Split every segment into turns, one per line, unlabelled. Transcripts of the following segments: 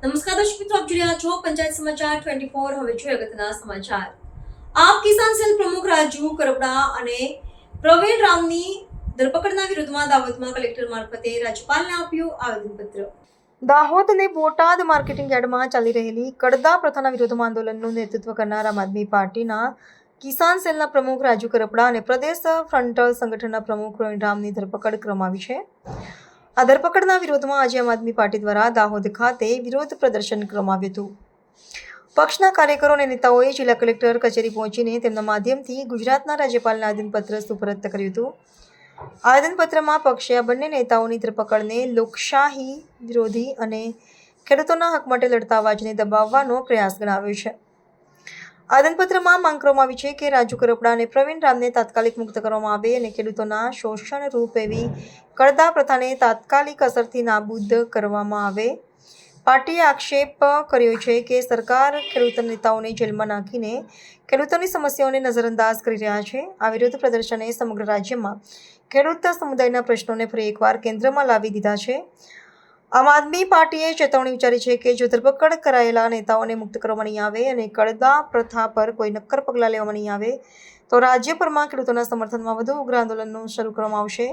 નમસ્કાર દર્શક મિત્રો, આપ જોઈ રહ્યા છો પંચાયત સમાચાર 24. હવે જોઈએ અગત્યના સમાચાર. આપ કિસાન સેલ પ્રમુખ રાજુ કરપડા અને પ્રવીણ રામની ધરપકડના વિરોધમાં દાહોદમાં કલેક્ટર મારફતે રાજ્યપાલને આપ્યું આવેદનપત્ર. દાહોદ અને બોટાદ માર્કેટિંગ યાર્ડમાં ચાલી રહેલી કડદા પ્રથાના વિરોધમાં આંદોલનનું નેતૃત્વ કરનાર આમ આદમી પાર્ટીના કિસાન સેલના પ્રમુખ રાજુ કરપડા અને પ્રદેશ ફ્રન્ટલ સંગઠનના પ્રમુખ પ્રવીણ રામની ધરપકડ કરવામાં આવી છે. આ ધરપકડના વિરોધમાં આજે આમ આદમી પાર્ટી દ્વારા દાહોદ ખાતે વિરોધ પ્રદર્શન કરવામાં આવ્યું હતું. પક્ષના કાર્યકરો અને નેતાઓએ જિલ્લા કલેક્ટર કચેરી પહોંચીને તેમના માધ્યમથી ગુજરાતના રાજ્યપાલને આવેદનપત્ર સુપરત કર્યું હતું. આવેદનપત્રમાં પક્ષે આ બંને નેતાઓની ધરપકડને લોકશાહી વિરોધી અને ખેડૂતોના હક માટે લડતા અવાજને દબાવવાનો પ્રયાસ ગણાવ્યો છે. આવેદનપત્રમાં માંગ કરવામાં આવી છે કે રાજુ કરપડા અને પ્રવીણ રામને તાત્કાલિક મુક્ત કરવામાં આવે અને ખેડૂતોના શોષણ રૂપ એવી કડદા પ્રથાને તાત્કાલિક અસરથી નાબૂદ કરવામાં આવે. પાર્ટીએ આક્ષેપ કર્યો છે કે સરકાર ખેડૂત નેતાઓને જેલમાં નાખીને ખેડૂતોની સમસ્યાઓને નજરઅંદાજ કરી રહ્યા છે. આ વિરોધ પ્રદર્શને સમગ્ર રાજ્યમાં ખેડૂત સમુદાયના પ્રશ્નોને ફરી એકવાર કેન્દ્રમાં લાવી દીધા છે. આમ આદમી પાર્ટીએ ચેતવણી ઉચ્ચારી છે કે જો ધરપકડ કરાયેલા નેતાઓને મુક્ત કરવામાં નહીં આવે અને કડદા પ્રથા પર કોઈ નક્કર પગલાં લેવામાં નહીં આવે તો રાજ્યભરમાં ખેડૂતોના સમર્થનમાં વધુ ઉગ્ર આંદોલનનું શરૂ કરવામાં આવશે.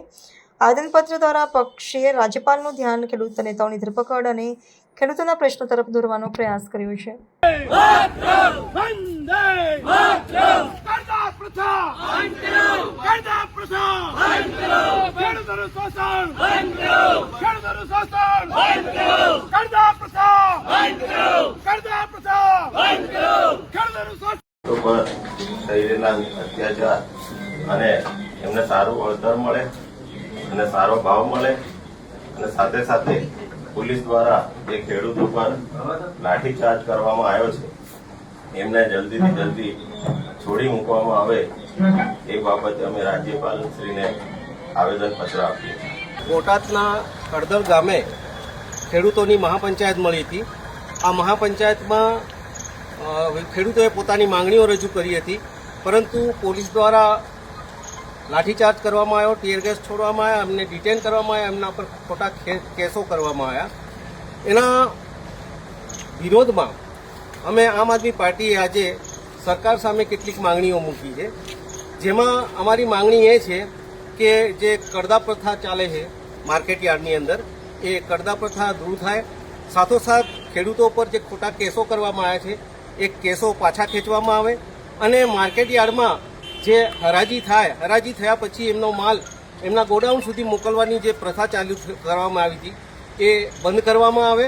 આવેદનપત્ર દ્વારા પક્ષે રાજ્યપાલનું ધ્યાન ખેડૂત નેતાઓની ધરપકડ અને ખેડૂતોના પ્રશ્નો તરફ દોરવાનો પ્રયાસ કર્યો છે.
થયેલા અત્યાચાર અને એમને સારું વળતર મળે અને સારો ભાવ મળે અને સાથે સાથે પોલીસ દ્વારા જે ખેડૂતો પર લાઠીચાર્જ કરવામાં આવ્યો છે એમને જલ્દીથી જલ્દી છોડી મૂકવામાં આવે એ બાબતે અમે રાજ્યપાલશ્રીને આવેદનપત્ર આપીએ છીએ.
બોટાદના કડદર ગામે ખેડૂતોની મહાપંચાયત મળી હતી. આ મહાપંચાયતમાં ખેડૂતોએ પોતાની માંગણીઓ રજૂ કરી હતી, પરંતુ પોલીસ દ્વારા લાઠીચાર્જ કરવામાં આવ્યો, ટીયર ગેસ છોડવામાં આવ્યા, એમને ડિટેન કરવામાં આવ્યા, એમના પર ખોટા કેસો કરવામાં આવ્યા. એના વિરોધમાં અમે આમ આદમી પાર્ટીએ આજે સરકાર સામે કેટલીક માંગણીઓ મૂકી છે. જેમાં અમારી માંગણી એ છે કે જે કડદા પ્રથા ચાલે છે માર્કેટ યાર્ડની અંદર, એ કડદા પ્રથા દૂર થાય. સાથોસાથ ખેડૂતો પર જે ખોટા કેસો કરવામાં આવ્યા છે એ કેસો પાછા ખેંચવામાં આવે અને માર્કેટ યાર્ડમાં જે હરાજી થાય, હરાજી થયા પછી એમનો માલ એમના ગોડાઉન સુધી મોકલવાની જે પ્રથા ચાલુ કરવામાં આવી હતી એ બંધ કરવામાં આવે.